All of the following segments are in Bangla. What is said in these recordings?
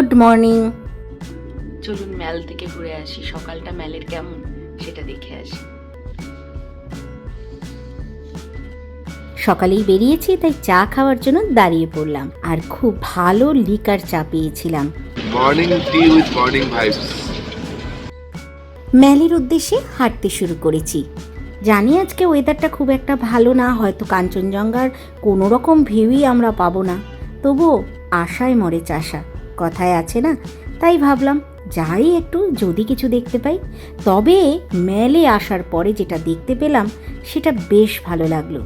Good morning. চলুন ম্যাল থেকে ঘুরে আসি, সকালটা ম্যালের কেমন সেটা দেখে আসি। সকালেই বেরিয়েছি, তাই চা খাওয়ার জন্য দাঁড়িয়ে পড়লাম, আর খুব ভালো লিকার চা পেয়েছিলাম। Morning tea with morning vibes. ম্যালের উদ্দেশ্যে হাঁটতে শুরু করেছি। জানি আজকে ওয়েদারটা খুব একটা ভালো না, হয়তো কাঞ্চনজঙ্ঘার কোনো রকম ভিউই আমরা পাবো না, তবুও আশায় মরে চাষা, কথায় আছে না, তাই ভাবলাম যাই একটু, যদি কিছু দেখতে পাই। তবে ম্যালে আসার পরে যেটা দেখতে পেলাম সেটা বেশ ভালো লাগলো।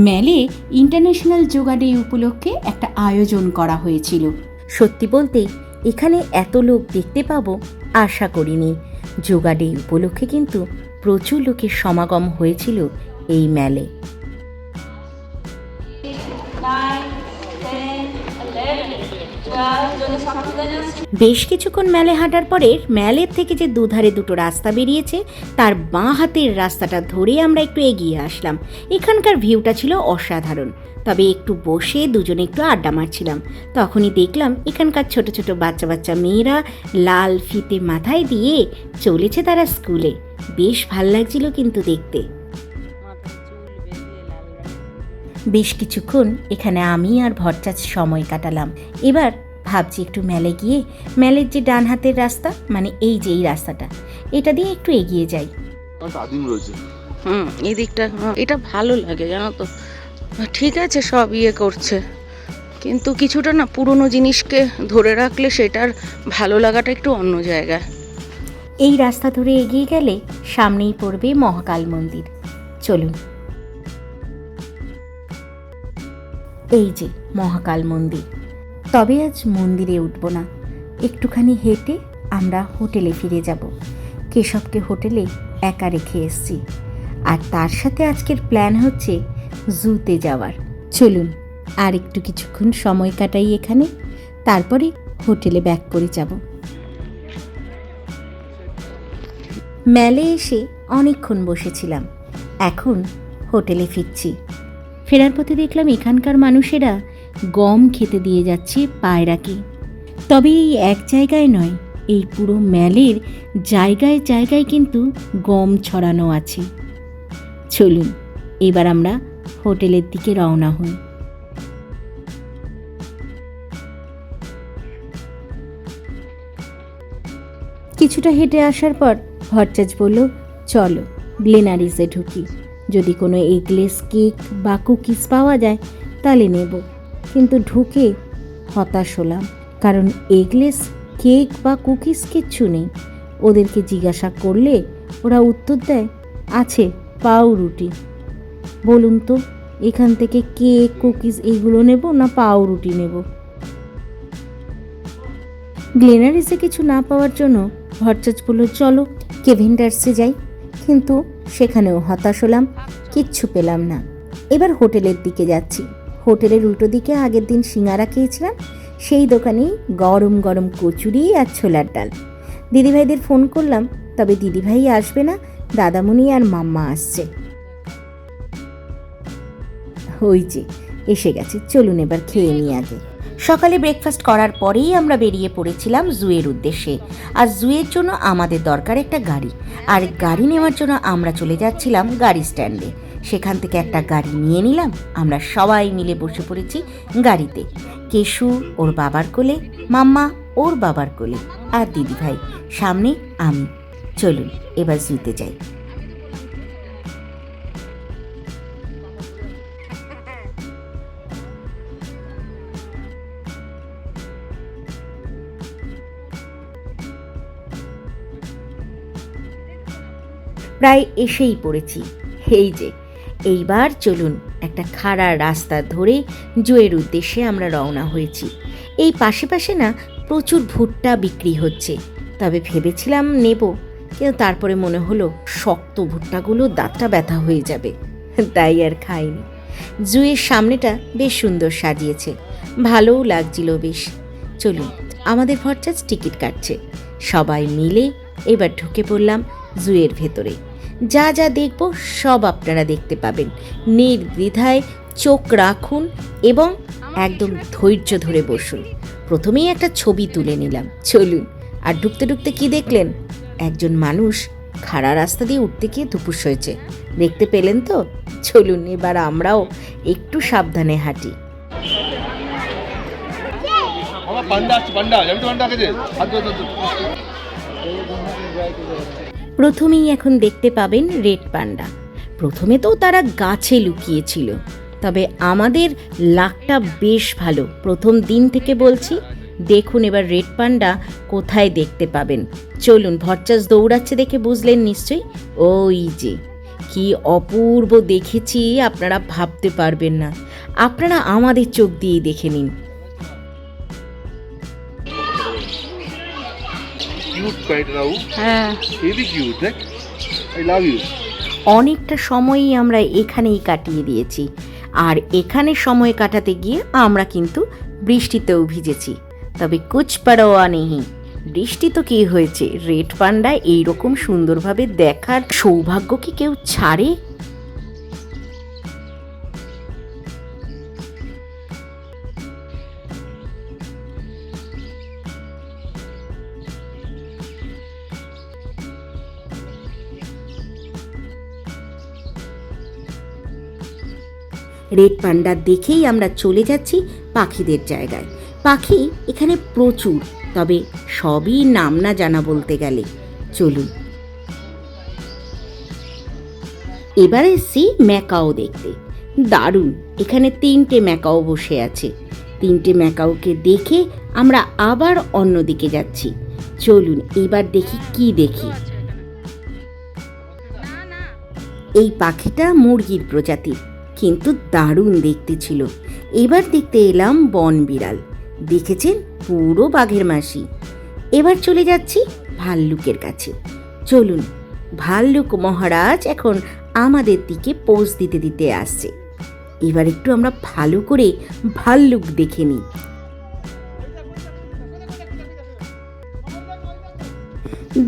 ম্যালে ইন্টারন্যাশনাল যোগা ডে উপলক্ষে একটা আয়োজন করা হয়েছিল। সত্যি বলতে এখানে এত লোক দেখতে পাবো আশা করিনি। যোগা ডে উপলক্ষে কিন্তু প্রচুর লোকের সমাগম হয়েছিল এই ম্যালে। বেশ কিছুক্ষণ ম্যালে হাঁটার পরে ম্যালের থেকে যে দুধারে দুটো রাস্তা বেরিয়েছে, তার বাঁ হাতের রাস্তাটা ধরে আমরা একটু এগিয়ে আসলাম। এখানকার ভিউটা ছিল অসাধারণ। তবে একটু বসে দুজনে একটু আড্ডা মারছিলাম, তখনই দেখলাম এখানকার ছোট ছোট বাচ্চা বাচ্চা মেয়েরা লাল ফিতে মাথায় দিয়ে চলেছে তারা স্কুলে। বেশ ভাল লাগছিল কিন্তু দেখতে। বেশ কিছুক্ষণ এখানে আমি আর ভট্টাচ সময় কাটালাম। এবার ভাবছি একটু ম্যালে গিয়ে ম্যালের যে ডান হাতের রাস্তা, মানে এই যে এই রাস্তাটা, এটা দিয়ে একটু এগিয়ে যাই। এই দিকটা এটা ভালো লাগে জানো তো। ঠিক আছে, সব করছে, কিন্তু কিছুটা না পুরনো জিনিসকে ধরে রাখলে সেটার ভালো লাগাটা একটু অন্য জায়গায়। এই রাস্তা ধরে এগিয়ে গেলে সামনেই পড়বে মহাকাল মন্দির। চলুন, এই যে মহাকাল মন্দির। তবে আজ মন্দিরে উঠব না, একটুখানি হেঁটে আমরা হোটেলে ফিরে যাব। কেশবকে হোটেলে একা রেখে এসছি, আর তার সাথে আজকের প্ল্যান হচ্ছে জুতে যাওয়ার। চলুন আর একটু কিছুক্ষণ সময় কাটাই এখানে, তারপরে হোটেলে ব্যাক করে যাব। ম্যালে এসে অনেকক্ষণ বসেছিলাম, এখন হোটেলে ফিরছি। ফেরার পথে দেখলাম এখানকার মানুষেরা গম খেতে দিয়ে যাচ্ছে পায়রাকে। তবে এই এক জায়গায় নয়, এই পুরো ম্যালের জায়গায় জায়গায় কিন্তু গম ছড়ানো আছে। চলুন এবার আমরা হোটেলের দিকে রওনা হই। কিছুটা হেঁটে আসার পর ভট্টাচ বলল, চলো গ্লেনারিসে ঢুকি, যদি কোনো এগলেস কেক বা কুকিজ পাওয়া যায় তাহলে নেব। কিন্তু ঢুকে হতাশ হলাম, কারণ এগলেস কেক বা কুকিজ কিচ্ছু নেই। ওদেরকে জিজ্ঞাসা করলে ওরা উত্তর দেয় আছে পাউরুটি। বলুন তো, এখান থেকে কেক কুকিজ এইগুলো নেব না পাউরুটি নেব? গ্লেনারিসে কিছু না পাওয়ার জন্য ভট্টাচ বলল, চলো কেভেন্ডার্সে যাই। কিন্তু সেখানেও হতাশ হলাম, কিচ্ছু পেলাম না। এবার হোটেলের দিকে যাচ্ছি। হোটেলের উল্টো দিকে আগের দিন সিঙ্গারা খেয়েছিলাম, সেই দোকানেই গরম গরম কচুরি আর ছোলার ডাল। দিদিভাইদের ফোন করলাম, তবে দিদিভাই আসবে না, দাদামণি আর মাম্মা আসছে। ওই যে এসে গেছে, চলুন এবার খেয়ে নিই আগে। সকালে ব্রেকফাস্ট করার পরেই আমরা বেরিয়ে পড়েছিলাম জুয়ের উদ্দেশ্যে। আর জুয়ের জন্য আমাদের দরকার একটা গাড়ি, আর গাড়ি নেওয়ার জন্য আমরা চলে যাচ্ছিলাম গাড়ি স্ট্যান্ডে। সেখান থেকে একটা গাড়ি নিয়ে নিলাম, আমরা সবাই মিলে বসে পড়েছি গাড়িতে। কেশু ওর বাবার কোলে, মাম্মা ওর বাবার কোলে, আর দিদিভাই সামনে, আমি। চলুন এবার জুতে যাই। প্রায় এসেই পড়েছি। এই যে এইবার চলুন একটা খাড়া রাস্তা ধরে জুয়ের উদ্দেশ্যে আমরা রওনা হয়েছি। এই পাশে পাশে না প্রচুর ভুট্টা বিক্রি হচ্ছে, তবে ভেবেছিলাম নেব, কিন্তু তারপরে মনে হলো শক্ত ভুট্টাগুলো দাঁতটা ব্যথা হয়ে যাবে, তাই আর খাইনি। জুয়ের সামনেটা বেশ সুন্দর সাজিয়েছে, ভালোও লাগছিল বেশ। চলুন, আমাদের ভট্টাচ টিকিট কাটছে। সবাই মিলে এবার ঢুকে পড়লাম জুয়ের ভেতরে। যা যা দেখব সব আপনারা দেখতে পাবেন, নির্দ্বিধায় চোখ রাখুন এবং একদম ধৈর্য ধরে বসুন। প্রথমেই একটা ছবি তুলে নিলাম। চলুন। আর ঢুকতে ঢুকতে কি দেখলেন? একজন মানুষ খাড়া রাস্তা দিয়ে উঠতে গিয়ে ধুপুস হয়েছে। দেখতে পেলেন তো? চলুন এবার আমরাও একটু সাবধানে হাঁটি। প্রথমেই এখন দেখতে পাবেন রেড পান্ডা। প্রথমে তো তারা গাছে লুকিয়েছিল, তবে আমাদের লাকটা বেশ ভালো। প্রথম দিন থেকে বলছি, দেখুন এবার রেড পান্ডা কোথায় দেখতে পাবেন। চলুন, ভরচাস দৌড়াচ্ছে দেখে বুঝলেন নিশ্চয়ই। ওই যে কি অপূর্ব দেখেছি, আপনারা ভাবতে পারবেন না। আপনারা আমাদের চোখ দিয়েই দেখে নিন। Cute, right, Rahu? হ্যাঁ, Really cute, right? I love you. অনেকটা সময়ই আমরা এখানেই কাটিয়ে দিয়েছি। আর এখানে সময় কাটাতে গিয়ে আমরা কিন্তু বৃষ্টিতেও ভিজেছি, তবে কুছ পরোয়া নেই। বৃষ্টি তো কি হয়েছে, রেড পান্ডা এইরকম সুন্দরভাবে দেখার সৌভাগ্য কি কেউ ছাড়ে? রেড পান্ডা দেখেই আমরা চলে যাচ্ছি পাখিদের জায়গায়। পাখি এখানে প্রচুর, তবে সবই নাম না জানা বলতে গেলে। চলুন, এবার এসছি ম্যাকাও দেখতে। দারুণ, এখানে 3টে ম্যাকাও বসে আছে। 3টে ম্যাকাওকে দেখে আমরা আবার অন্যদিকে যাচ্ছি। চলুন এবার দেখি কি দেখি। এই পাখিটা মুরগির প্রজাতির, কিন্তু দারুণ দেখতে ছিল। এবার দেখতে এলাম বন বিড়াল। দেখেছেন, পুরো বাঘের মাসি। এবার চলে যাচ্ছি ভাল্লুকের কাছে। চলুন, ভাল্লুক মহারাজ এখন আমাদের দিকে পোজ দিতে দিতে আসছে। এবার একটু আমরা ভালো করে ভাল্লুক দেখে নিই।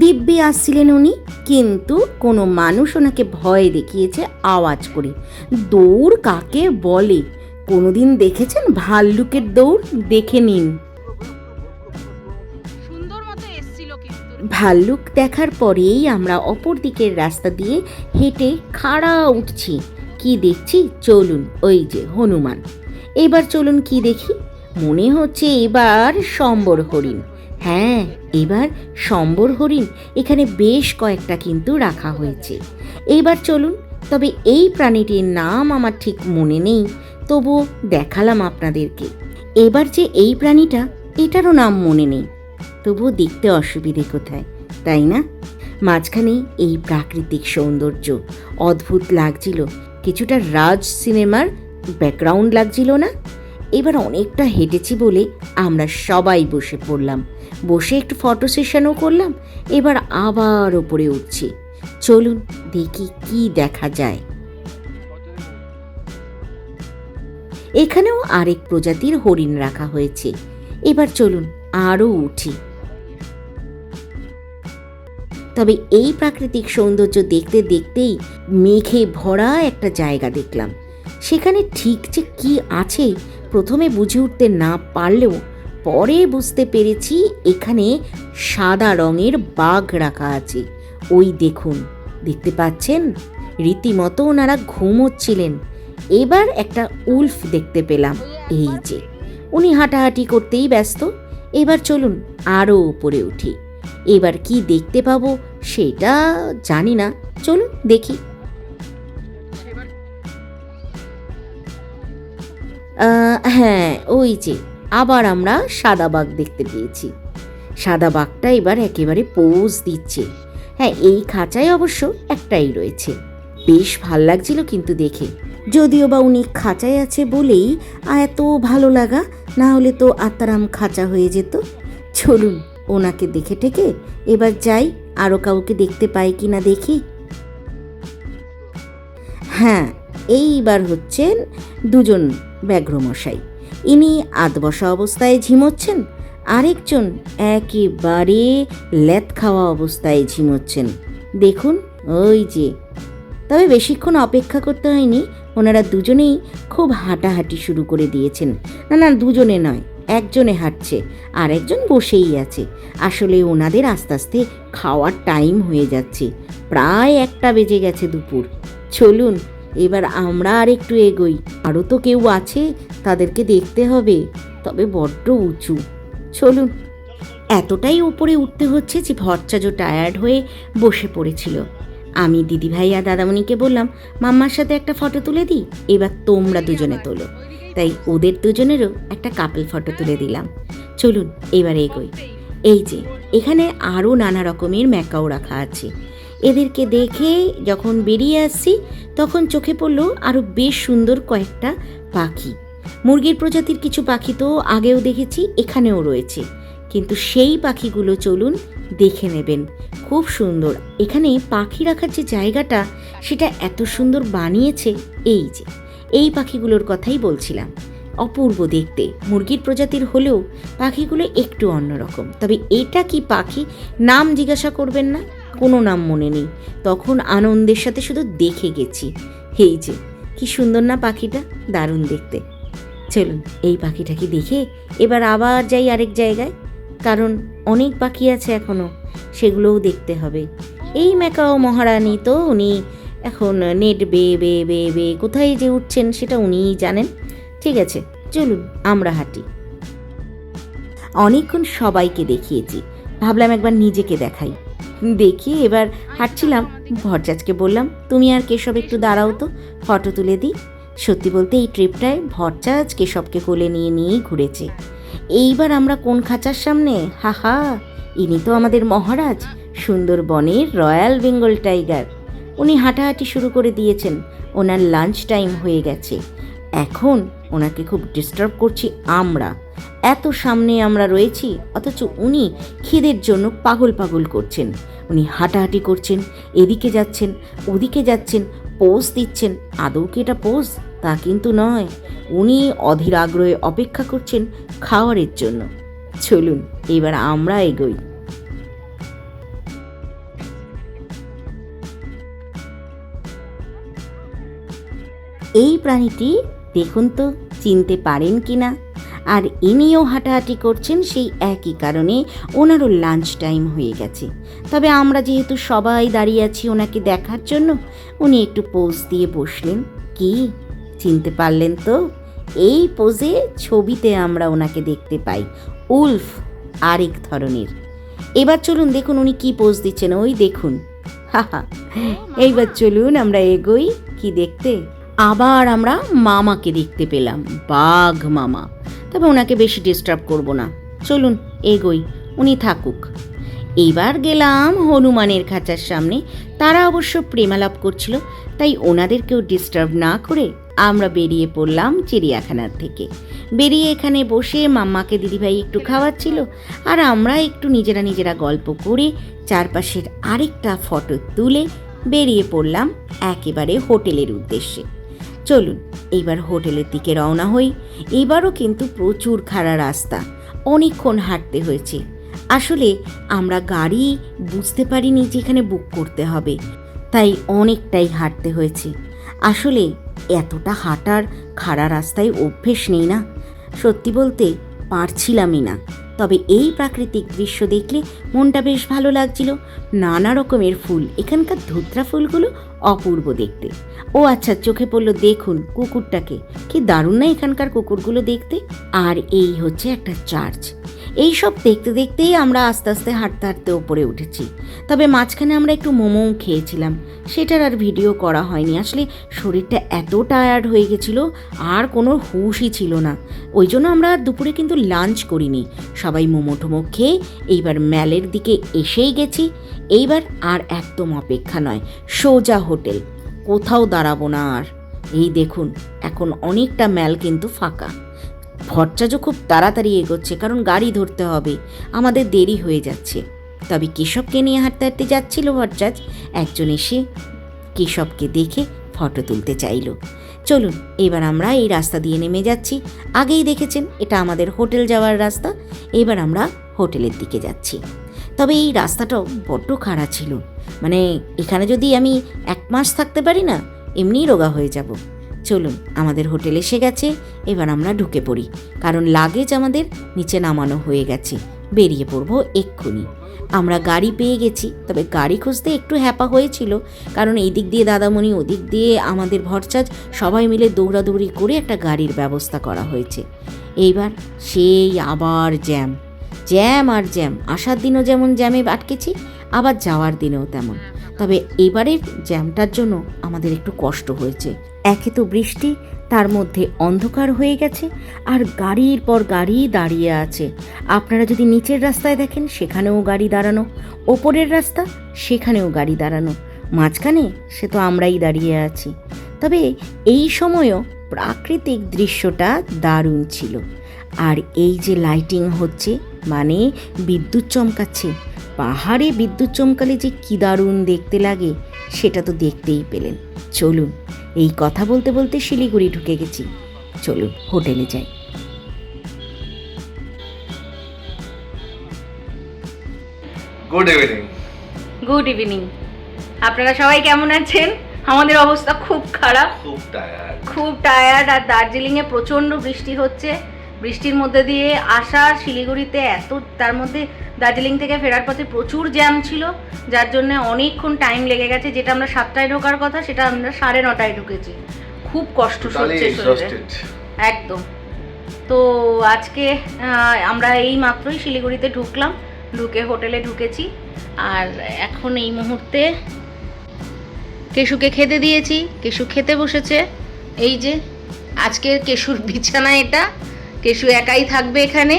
দিব্যি আসছিলেন উনি, কিন্তু কোনো মানুষ ওনাকে ভয় দেখিয়েছে আওয়াজ করে। দৌড় কাকে বলে কোনোদিন দেখেছেন? ভাল্লুকের দৌড় দেখে নিন। ভাল্লুক দেখার পরেই আমরা অপর দিকের রাস্তা দিয়ে হেঁটে খাড়া উঠছি। কি দেখছি? চলুন, ওই যে হনুমান। এবার চলুন কি দেখি। মনে হচ্ছে এবার সম্বর হরিণ। হ্যাঁ, এবার সম্বর হরিণ এখানে বেশ কয়েকটা কিন্তু রাখা হয়েছে। এইবার চলুন, তবে এই প্রাণীটির নাম আমার ঠিক মনে নেই, তবুও দেখালাম আপনাদেরকে। এবার যে এই প্রাণীটা, এটারও নাম মনে নেই, তবুও দেখতে অসুবিধে কোথায়, তাই না? মাঝখানে এই প্রাকৃতিক সৌন্দর্য অদ্ভুত লাগছিল, কিছুটা রাজ সিনেমার ব্যাকগ্রাউন্ড লাগছিল না? এবার অনেকটা হেঁটেছি বলে আমরা সবাই বসে পড়লাম। বসে একটু ফটো সেশনও করলাম। এবার আবার ওপরে উঠছি। চলুন দেখি কি দেখা যায়। এখানেও আরেক প্রজাতির হরিণ রাখা হয়েছে। এবার চলুন আরও উঠি। তবে এই প্রাকৃতিক সৌন্দর্য দেখতে দেখতেই মেঘে ভরা একটা জায়গা দেখলাম। সেখানে ঠিক যে কি আছে প্রথমে বুঝে উঠতে না পারলেও পরে বুঝতে পেরেছি, এখানে সাদা রঙের বাঘ রাখা আছে। ওই দেখুন, দেখতে পাচ্ছেন? রীতিমতো ওনারা ঘুমোচ্ছিলেন। এবার একটা উল্ফ দেখতে পেলাম, এই যে উনি হাঁটাহাঁটি করতেই ব্যস্ত। এবার চলুন আরও উপরে উঠি। এবার কি দেখতে পাবো সেটা জানি না, চলুন দেখি। হ্যাঁ, ওই যে আবার আমরা সাদা বাঘ দেখতে পেয়েছি। সাদা বাঘটা এবার একেবারে পোজ দিচ্ছে। হ্যাঁ, এই খাঁচায় অবশ্য একটাই রয়েছে। বেশ ভাল লাগছিল কিন্তু দেখে, যদিও বা উনি খাঁচায় আছে বলেই এত ভালো লাগা, না হলে তো আত্মারাম খাঁচা হয়ে যেত। চলুন ওনাকে দেখে টেকে এবার যাই, আরও কাউকে দেখতে পাই কিনা দেখি। হ্যাঁ, এইবার হচ্ছেন দুজন ব্যাঘ্রমশাই। ইনি আধবসা অবস্থায় ঝিমোচ্ছেন, আরেকজন একেবারে লেত খাওয়া অবস্থায় ঝিমোচ্ছেন। দেখুন ওই যে। তবে বেশিক্ষণ অপেক্ষা করতে হয়নি, ওনারা দুজনেই খুব হাঁটাহাঁটি শুরু করে দিয়েছেন। না না, দুজনে নয়, একজনে হাঁটছে আর একজন বসেই আছে। আসলে ওনাদের আস্তে আস্তে খাওয়ার টাইম হয়ে যাচ্ছে, প্রায় 1টা বেজে গেছে দুপুর। চলুন এবার আমরা আর একটু এগোই, আরও তো কেউ আছে, তাদেরকে দেখতে হবে, তবে বড্ড উঁচু। চলুন। এতটাই উপরে উঠতে হচ্ছে যে ভট্টাচার্য টায়ার্ড হয়ে বসে পড়েছিল। আমি দিদিভাই আর দাদামণিকে বললাম, মাম্মার সাথে একটা ফটো তুলে দিই, এবার তোমরা দুজনে তোলো। তাই ওদের দুজনেরও একটা কাপল ফটো তুলে দিলাম। চলুন এবার এগোই। এই যে এখানে আরও নানা রকমের ম্যাকাও রাখা আছে। এদেরকে দেখে যখন বেরিয়ে আসছি তখন চোখে পড়ল আরও বেশ সুন্দর কয়েকটা পাখি। মুরগির প্রজাতির কিছু পাখি তো আগেও দেখেছি, এখানেও রয়েছে, কিন্তু সেই পাখিগুলো চলুন দেখে নেবেন, খুব সুন্দর। এখানে পাখি রাখার যে জায়গাটা সেটা এত সুন্দর বানিয়েছে। এই যে এই পাখিগুলোর কথাই বলছিলাম, অপূর্ব দেখতে। মুরগির প্রজাতির হলেও পাখিগুলো একটু অন্যরকম। তবে এটা কি পাখি নাম জিজ্ঞাসা করবেন না, কোনো নাম মনে নেই, তখন আনন্দের সাথে শুধু দেখে গেছি। এই যে কি সুন্দর না পাখিটা, দারুণ দেখতে। চলুন এই পাখিটাকে দেখে এবার আবার যাই আরেক জায়গায়, কারণ অনেক পাখি আছে এখনও, সেগুলোও দেখতে হবে। এই ম্যাকাও মহারানী তো উনি এখন নেট বেয়ে বেয়ে বেয়ে বেয়ে কোথায় যে উঠছেন সেটা উনিই জানেন। ঠিক আছে, চলুন আমরা হাঁটি। অনেকক্ষণ সবাইকে দেখিয়েছি, ভাবলাম একবার নিজেকে দেখাই। দেখিয়ে এবার হাঁটছিলাম, ভট্টাচার্যকে বললাম, তুমি আর কেশব একটু দাঁড়াও তো, ফটো তুলে দিই। সত্যি বলতে এই ট্রিপটায় ভট্টাচার্য কেশবকে কোলে নিয়ে নিয়েই ঘুরেছে। এইবার আমরা কোন খাঁচার সামনে, হাহা, ইনি তো আমাদের মহারাজ, সুন্দরবনের রয়্যাল বেঙ্গল টাইগার। উনি হাঁটাহাঁটি শুরু করে দিয়েছেন, ওনার লাঞ্চ টাইম হয়ে গেছে। এখন ওনাকে খুব ডিস্টার্ব করছি আমরা, এত সামনে আমরা রয়েছি, অথচ উনি খিদের জন্য পাগল পাগল করছেন। উনি হাঁটাহাঁটি করছেন, এদিকে যাচ্ছেন ওদিকে যাচ্ছেন, পোজ দিচ্ছেন। আদৌ কি এটা পোজ? তা কিন্তু নয়, উনি অধীর আগ্রহে অপেক্ষা করছেন খাওয়ারের জন্য। চলুন এবার আমরা এগোই। এই প্রাণীটি দেখুন তো চিনতে পারেন কি না। আর ইনিও হাঁটাহাঁটি করছেন সেই একই কারণে, ওনারও লাঞ্চ টাইম হয়ে গেছে। তবে আমরা যেহেতু সবাই দাঁড়িয়ে আছি ওনাকে দেখার জন্য, উনি একটু পোজ দিয়ে বসলেন। কি চিনতে পারলেন তো? এই পোজে ছবিতে আমরা ওনাকে দেখতে পাই, উলফ আরেক ধরনের। এবার চলুন দেখুন উনি কি পোজ দিচ্ছেন, ওই দেখুন। হাহা, এইবার চলুন আমরা এগোই। কি দেখতে, আবার আমরা মামাকে দেখতে পেলাম, বাঘ মামা। তবে ওনাকে বেশি ডিস্টার্ব করব না, চলুন এগোই, উনি থাকুক। এইবার গেলাম হনুমানের খাঁচার সামনে। তারা অবশ্য প্রেমালাপ করছিল, তাই ওনাদেরকেও ডিস্টার্ব না করে আমরা বেরিয়ে পড়লাম চিড়িয়াখানার থেকে। বেরিয়ে এখানে বসে মাম্মাকে দিদিভাই একটু খাওয়াচ্ছিল, আর আমরা একটু নিজেরা নিজেরা গল্প করে চারপাশের আরেকটা ফটো তুলে বেরিয়ে পড়লাম একেবারে হোটেলের উদ্দেশ্যে। চলুন এইবার হোটেলের দিকে রওনা হই। এবারও কিন্তু প্রচুর খাড়া রাস্তা, অনেকক্ষণ হাঁটতে হয়েছে। আসলে আমরা গাড়ি বুঝতে পারিনি যে এখানে বুক করতে হবে, তাই অনেকটাই হাঁটতে হয়েছে। আসলে এতটা হাঁটার খাড়া রাস্তায় অভ্যেস নেই না, সত্যি বলতে পারছিলামই না। তবে এই প্রাকৃতিক দৃশ্য দেখলে মনটা বেশ ভালো লাগছিল। নানা রকমের ফুল, এখানকার ধুতরা ফুলগুলো অপূর্ব দেখতে। ও আচ্ছা, চোখে পড়লো দেখুন কুকুরটাকে, কি দারুণ না এখানকার কুকুরগুলো দেখতে। আর এই হচ্ছে একটা চার্চ। এই সব দেখতে দেখতেই আমরা আস্তে আস্তে হাঁটতে হাঁটতে ওপরে উঠেছি। তবে মাঝখানে আমরা একটু মোমোও খেয়েছিলাম, সেটার আর ভিডিও করা হয়নি। আসলে শরীরটা এত টায়ার্ড হয়ে গেছিলো, আর কোনো হুঁশই ছিল না। ওই জন্য আমরা আর দুপুরে কিন্তু লাঞ্চ করিনি। সবাই মোমো টোমো খেয়ে এইবার ম্যালের দিকে এসেই গেছি। এইবার আর একদম অপেক্ষা নয়, সোজা হোটেল, কোথাও দাঁড়াবো না আর। এই দেখুন এখন অনেকটা ম্যাল কিন্তু ফাঁকা। ভট্টাচার্য খুব তাড়াতাড়ি এগোচ্ছে, কারণ গাড়ি ধরতে হবে, আমাদের দেরি হয়ে যাচ্ছে। তবে কেশবকে নিয়ে হাঁটতে হাঁটতে যাচ্ছিল ভট্টাচার্য, একজন এসে কেশবকে দেখে ফটো তুলতে চাইল। চলুন এবার আমরা এই রাস্তা দিয়ে নেমে যাচ্ছি। আগেই দেখেছেন এটা আমাদের হোটেল যাওয়ার রাস্তা। এবার আমরা হোটেলের দিকে যাচ্ছি। তবে এই রাস্তাটাও বড্ড খাড়া ছিল, মানে এখানে যদি আমি 1 মাস থাকতে পারি না, এমনিই রোগা হয়ে যাব। চলুন, আমাদের হোটেল এসে গেছে, এবার আমরা ঢুকে পড়ি, কারণ লাগেজ আমাদের নিচে নামানো হয়ে গেছে। বেরিয়ে পড়বো এক্ষুনি। আমরা গাড়ি পেয়ে গেছি, তবে গাড়ি খুঁজতে একটু হ্যাপা হয়েছিল, কারণ এই দিক দিয়ে দাদামণি, ওদিক দিয়ে আমাদের ভরচাজ, সবাই মিলে দৌড়াদৌড়ি করে একটা গাড়ির ব্যবস্থা করা হয়েছে। এইবার সেই আবার জ্যাম, জ্যাম আর জ্যাম। আসার দিনও যেমন জ্যামে আটকেছি, আবার যাওয়ার দিনেও তেমন। তবে এবারের জ্যামটার জন্য আমাদের একটু কষ্ট হয়েছে। একে তো বৃষ্টি, তার মধ্যে অন্ধকার হয়ে গেছে, আর গাড়ির পর গাড়ি দাঁড়িয়ে আছে। আপনারা যদি নিচের রাস্তায় দেখেন, সেখানেও গাড়ি দাঁড়ানো, ওপরের রাস্তা সেখানেও গাড়ি দাঁড়ানো, মাঝখানে সে তো আমরাই দাঁড়িয়ে আছি। তবে এই সময়ও প্রাকৃতিক দৃশ্যটা দারুণ ছিল। আর এই যে লাইটিং হচ্ছে, মানে বিদ্যুৎ চমকাচ্ছে, পাহাড়ে বিদ্যুৎ চমকালে যে কী দারুণ দেখতে লাগে সেটা তো দেখতেই পেলেন। চলুন, এই কথা বলতে বলতে শিলিগুড়ি ঢুকে গেছি। চলুন হোটেলে যাই। Good evening. Good evening. আপনারা সবাই কেমন আছেন? আমাদের অবস্থা খুব খারাপ, খুব টায়ার্ড। আর দার্জিলিংয়ে প্রচণ্ড বৃষ্টি হচ্ছে। বৃষ্টির মধ্যে দিয়ে আসা শিলিগুড়িতে এত, তার মধ্যে দার্জিলিং থেকে ফেরার পথে প্রচুর জ্যাম ছিল, যার জন্য অনেকক্ষণ টাইম লেগে গেছে। যেটা আমরা 7টায় ঢোকার কথা, সেটা আমরা 9:30টায় ঢুকেছি। খুব কষ্ট হচ্ছে শরীরে, একদম। তো আজকে আমরা এই মাত্রই শিলিগুড়িতে ঢুকলাম, ঢুকে হোটেলে ঢুকেছি। আর এখন এই মুহূর্তে কেশুকে খেতে দিয়েছি, কেশু খেতে বসেছে। এই যে আজকে কেশুর বিছানা এটা, কেশু একাই থাকবে এখানে,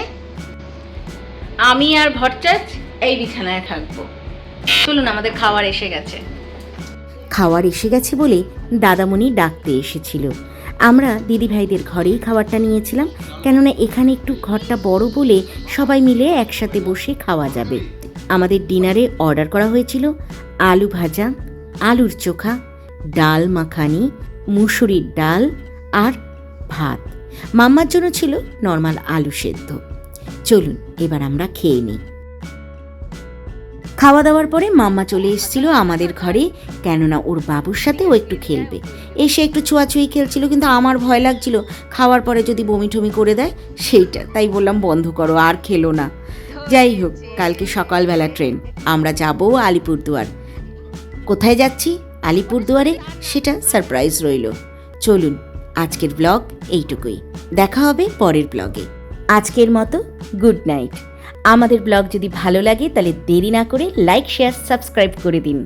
আমি আর ভরচাজ এই বিছানায় থাকবো। চলুন, আমাদের খাবার এসে গেছে। খাবার এসে গেছে বলে দাদামণি ডাকতে এসেছিল। আমরা দিদিভাইদের ঘরেই খাবারটা নিয়েছিলাম, কেননা এখানে একটু ঘরটা বড় বলে সবাই মিলে একসাথে বসে খাওয়া যাবে। আমাদের ডিনারে অর্ডার করা হয়েছিল আলু ভাজা, আলুর চোখা, ডাল মাখানি, মুসুরির ডাল আর ভাত। মাম্মার জন্য ছিল নর্মাল আলু সেদ্ধ। চলুন এবার আমরা খেয়ে নিই। খাওয়া দাওয়ার পরে মাম্মা চলে এসেছিল আমাদের ঘরে, কেননা ওর বাবুর সাথে ও একটু খেলবে। এসে একটু ছোঁয়াছুঁয়ি খেলছিল, কিন্তু আমার ভয় লাগছিল খাওয়ার পরে যদি বমি টমি করে দেয় সেইটা, তাই বললাম বন্ধ করো, আর খেলো না। যাই হোক, কালকে সকালবেলা ট্রেন, আমরা যাব আলিপুরদুয়ার। কোথায় যাচ্ছি আলিপুরদুয়ারে, সেটা সারপ্রাইজ রইল। চলুন, আজকের ব্লগ এইটুকুই, দেখা হবে পরের ব্লগে। আজকের মতো গুড নাইট। আমাদের ব্লগ যদি ভালো লাগে তাহলে দেরি না করে লাইক, শেয়ার, সাবস্ক্রাইব করে দিন।